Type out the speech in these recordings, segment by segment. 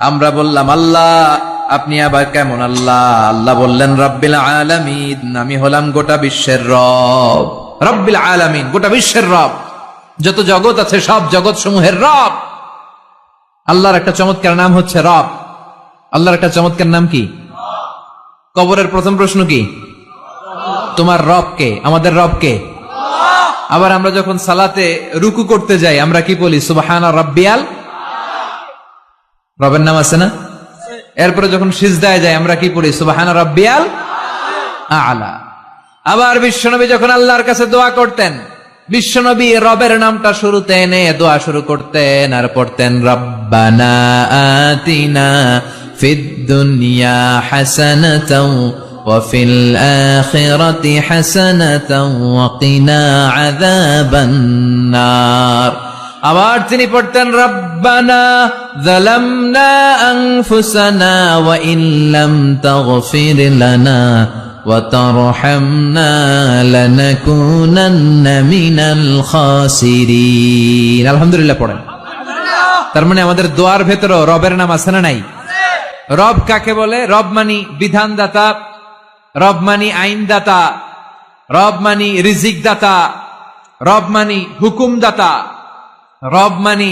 আমরা বললাম আল্লাহ আপনি আবার কেমন আল্লাহ? আল্লাহ বললেন রব্বিল আলামিন, আমি হলাম গোটা বিশ্বের রব। রব্বিল আলামিন, গোটা বিশ্বের রব, যত জগৎ আছে সব জগৎ সমূহের রব। আল্লাহর একটা চমৎকার নাম হচ্ছে রব। আল্লাহর একটা চমৎকার নাম কি? কবরের প্রথম প্রশ্ন কি? তোমার রব কে? আমাদের রব কে? আবার আমরা যখন সালাতে রুকু করতে যাই আমরা কি বলি? সুবহানা রাব্বিয়াল। রবের নাম আছে না? এরপরে যখন সিজদায় যাই আমরা কি পড়ি? সুবহানা রাব্বিয়াল আ'লা। আবার বিশ্বনবী যখন আল্লাহর কাছে দোয়া করতেন, বিশ্বনবী রবের নামটা শুরুতে এনে দোয়া শুরু করতেন আর পড়তেন রব্বানা আতিনা ফিদ দুনিয়া হাসানাতাও ওয়া ফিল আখিরাতি হাসানাতাও ওয়া কিনা আযাবান নার। আবার তিনি পড়তেন রব্বানা যালামনা আনফুসানা ওয়া ইল্লাম তাগফির লানা ওয়া তারহামনা লানাকুনান্না মিনাল খাসিরিন। আলহামদুলিল্লাহ পড়েন। তার মানে আমাদের দোয়ার ভেতরে রবের নাম আছে না নাই? রব কাকে বলে? রব মানি বিধানদাতা, রব মানি আইনদাতা, রব মানি রিজিক দাতা, রব মানি হুকুমদাতা, রব মানি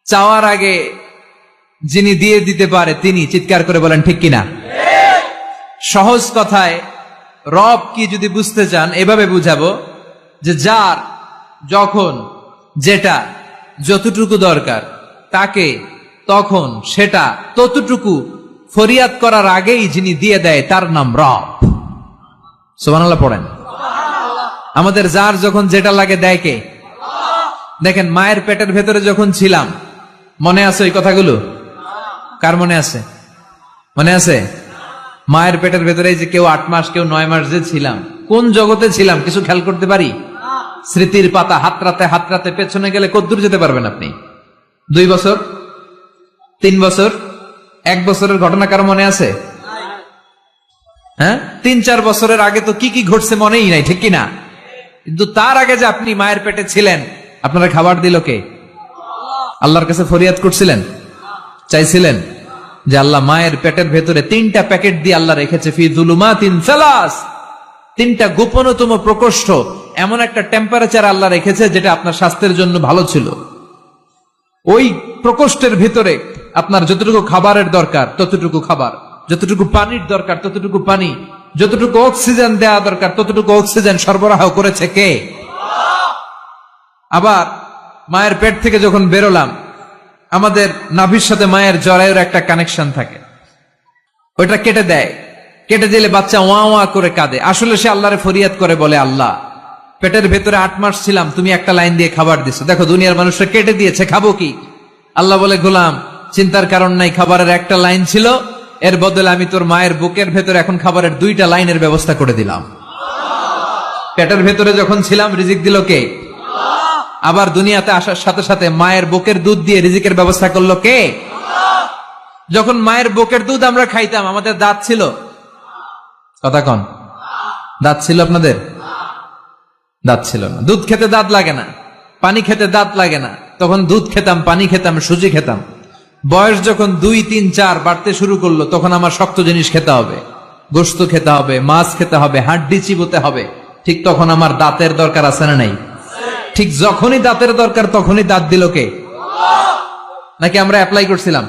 চাওয়ার আগে যিনি দিয়ে দিতে পারে তিনি। চিৎকার করে বলেন ঠিক কিনা? সহজ কথায় রব কি যদি বুঝতে চান এভাবে বুঝাবো যে যার যখন যেটা যতটুকু দরকার তাকে তখন সেটা ততটুকু ফরিয়াদ করার আগেই যিনি দিয়ে দেয় তার নাম রব। সুবহানাল্লাহ পড়েন। আমাদের যার যখন যেটা লাগে দেয় কে? দেখেন মায়ের পেটের ভেতরে যখন ছিলাম, মনে আছে ওই কথাগুলো? কার মনে আছে? মনে আছে? মায়ের পেটের ভেতরে যে কেউ 8 মাস কেউ 9 মাস যে ছিলাম, কোন জগতে ছিলাম কিছু খেয়াল করতে পারি? স্মৃতির পাতা হাতরাতে পেছনে গেলে কতদূর যেতে পারবেন আপনি? 2 বছর, 3 বছর, 1 বছরের ঘটনা কারো মনে আছে? হ্যাঁ, 3-4 বছরের আগে তো কি কি ঘটছে মনেই নাই, ঠিক কিনা? কিন্তু তার আগে যে আপনি মায়ের পেটে ছিলেন, আপনারা খাবার দিল কে? আল্লাহর কাছে ফরিয়াদ করছিলেন, চাইছিলেন যে আল্লাহ মায়ের পেটের ভেতরে 3টা প্যাকেট দিয়ে আল্লাহ রেখেছে ফি যুলুমাতিন সালাস, 3টা গোপনতম প্রকোষ্ঠ, এমন একটা টেম্পারেচার আল্লাহ রেখেছে যেটা আপনার স্বাস্থ্যের জন্য ভালো ছিল। ওই প্রকোষ্ঠের ভিতরে আপনার যতটুকু খাবারের দরকার ততটুকু খাবার, যতটুকু পানির দরকার ততটুকু পানি, যতটুকু অক্সিজেন দেওয়া দরকার ততটুকু অক্সিজেন সরবরাহ করেছে কে? আবার মায়ের পেট থেকে যখন বেরোলাম, আমাদের নাভির সাথে মায়ের জরায়ুর একটা কানেকশন থাকে, ওইটা কেটে দেয়। কেটে দিলে বাচ্চা ওয়া ওয়া করে কাঁদে। আসলে সে আল্লাহরে ফরিয়াদ করে বলে, আল্লাহ পেটের ভেতরে 8 মাস ছিলাম, তুমি একটা লাইন দিয়ে খাবার দিছো, দেখো দুনিয়ার মানুষরা কেটে দিয়েছে, খাবো কি? আল্লাহ বলে, গোলাম চিন্তার কারণ নাই, খাবারের একটা লাইন ছিল, এর বদলে আমি তোর মায়ের বুকের ভেতরে এখন খাবারের 2টা লাইনের ব্যবস্থা করে দিলাম। পেটের ভেতরে যখন ছিলাম রিজিক দিল কে? আবার দুনিয়াতে আসার সাথে সাথে মায়ের বুকের দুধ দিয়ে রিজিকের ব্যবস্থা করলো কে? যখন মায়ের বুকের দুধ আমরা খাইতাম আমাদের দাঁত ছিল? কথা কন, দাঁত ছিল আপনাদের? দাঁত ছিল না। দুধ খেতে দাঁত লাগে না, পানি খেতে দাঁত লাগে না, তখন দুধ খেতাম, পানি খেতাম, সুজি খেতাম। বয়স যখন 2, 3, 4 বাড়তে শুরু করলো তখন আমার শক্ত জিনিস খেতে হবে, গোশত খেতে হবে, মাছ খেতে হবে, হাড্ডি চিবোতে হবে। ঠিক তখন আমার দাঁতের দরকার আছে না নাই? ঠিক যখনই দাঁতের দরকার তখনই দাঁত দিল কে? নাকি আমরা অ্যাপ্লাই করছিলাম?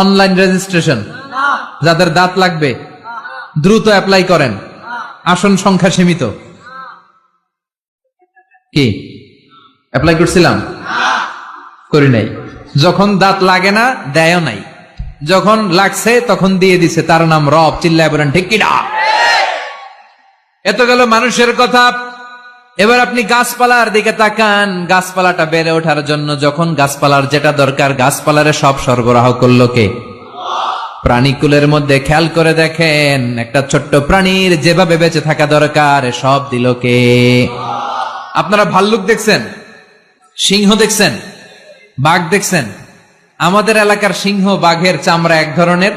অনলাইন রেজিস্ট্রেশন, যাদের দাঁত লাগবে দ্রুত অ্যাপ্লাই করেন, আসন সংখ্যা সীমিত। কি অ্যাপ্লাই করছিলাম? করি নাই। যখন দাঁত লাগে না দেয়ও নাই, যখন লাগছে তখন দিয়ে দিছে, তার নাম রব। চিল্লায় বলেন ঠিক কিনা? এত গেল মানুষের কথা। এবার আপনি গাছপালার দিকে তাকান, গাছপালাটা বেড়ে ওঠার জন্য যখন গাছপালার যেটা দরকার গাছপালারে সব সরবরাহ করলো কে? প্রাণীকুলের মধ্যে খেয়াল করে দেখেন, একটা ছোট্ট প্রাণীর যেভাবে বেঁচে থাকা দরকার সব দিল কে? আপনারা ভাল্লুক দেখছেন, সিংহ দেখছেন, বাঘ দেখছেন? আমাদের এলাকার সিংহ বাঘের চামড়া এক ধরনের,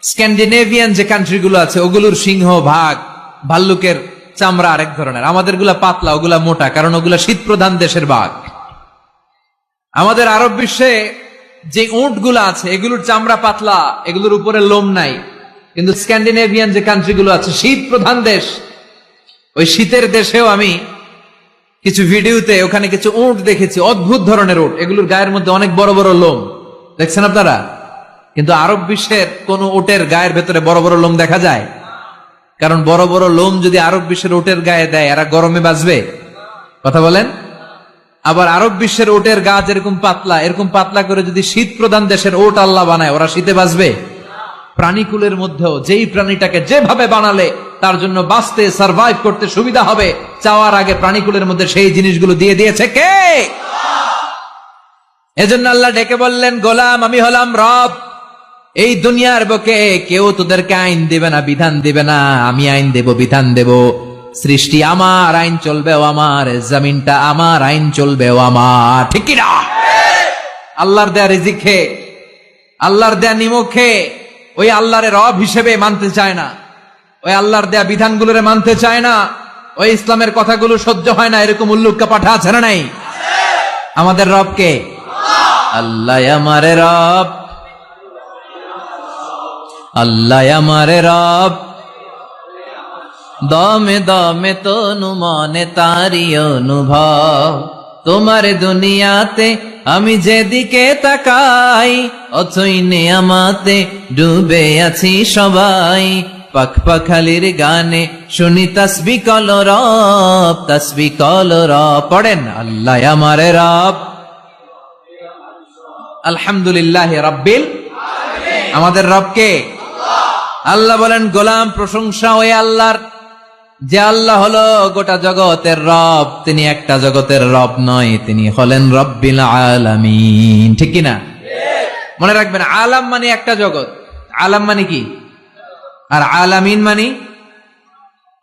স্ক্যান্ডিনেভিয়ান যে কান্ট্রিগুলো আছে ওগুলোর সিংহ বাঘ ভাল্লুকের চামড়া আরেক ধরনের। আমাদের গুলা পাতলা, ওগুলা মোটা, কারণ ওগুলা শীত প্রধান দেশের বাঘ। আমাদের আরব বিশ্বে যে উটগুলো আছে এগুলোর চামড়া পাতলা, এগুলোর উপরে লোম নাই। কিন্তু স্ক্যান্ডিনেভিয়ান যে কান্ট্রিগুলো আছে, শীত প্রধান দেশ, ওই শীতের দেশেও আমি কিছু ভিডিওতে ওখানে কিছু উট দেখেছি, অদ্ভুত ধরনের উট, এগুলোর গায়ের মধ্যে অনেক বড় বড় লোম দেখছেন আপনারা। কিন্তু আরব বিশ্বের কোন উটের গায়ের ভেতরে বড় বড় লোম দেখা যায়? কারণ বড় বড় লোম যদি আরব বিশ্বের উটের গায়ে দেয়, এরা গরমে বাঁচবে? কথা বলেন। আবার আরব বিশ্বের উটের গা যেরকম পাতলা, এরকম পাতলা করে যদি শীত প্রধান দেশের উট আল্লাহ বানায়, ওরা শীতে বাঁচবে? প্রাণীকুলের মধ্যেও যেই প্রাণীটাকে যেভাবে বানালে তার জন্য বাঁচতে, সার্ভাইভ করতে সুবিধা হবে, চাওয়ার আগে প্রাণীকুলের মধ্যে সেই জিনিসগুলো দিয়ে দিয়েছে কে? এজন্য আল্লাহ ডেকে বললেন, গোলাম আমি হলাম রব। এই দুনিয়ার বুকে কেউ তোদেরকে আইন দিবে না, বিধান দিবে না, আমি আইন দেব, বিধান দেব। সৃষ্টি আমার, আইন চলবেও আমার, জমিনটা আমার, আইন চলবেও আমার, ঠিক কি না? আল্লাহর দেয়া রিজিক খেয়ে, আল্লাহর দেয়া নিমক খেয়ে ওই আল্লাহর রব হিসেবে মানতে চায় না, ওই আল্লাহর দেয়া বিধানগুলোরে মানতে চায় না, ওই ইসলামের কথাগুলো সহ্য হয় না, এরকম উল্লুক্কা পাঠা আছে না নাই? আমাদের রবকে আল্লাহ আমারে রব, আল্লাহ আমারে রব, দমে দমে তনু মনে তারি অনুভব। তোমার দুনিয়াতে আমি যেদিকে তাকাই, অথই নেয়ামতে ডুবে আছি সবাই। পাখ পাখালির গানে শুনি তাসবিহ কল রব, তাসবিহ কল রব। পড়েন, আল্লাহ আমারে রব। আলহামদুলিল্লাহ রাব্বিল আলামিন। আমাদের রবকে আল্লাহ বলেন, গোলাম প্রশংসা ওই আল্লাহর, যে আল্লাহ হলো গোটা জগতের রব। তিনি একটা জগতের রব নয়, তিনি হলেন রব্বিল আলামিন, ঠিক কিনা? মনে রাখবেন, আলাম মানে একটা জগৎ, আলাম মানে কি, আর আলামিন মানে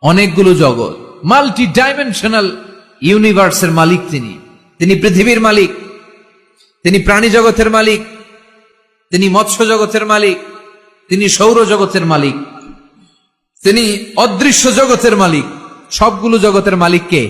অনেকগুলো জগৎ, মাল্টি ডাইমেনশনাল ইউনিভার্সের মালিক তিনি। তিনি পৃথিবীর মালিক, তিনি প্রাণী জগতের মালিক, তিনি মৎস্য জগতের মালিক, তিনি সৌর জগতের মালিক, তিনি অদৃশ্য জগতের মালিক। সবগুলো জগতের মালিক কে?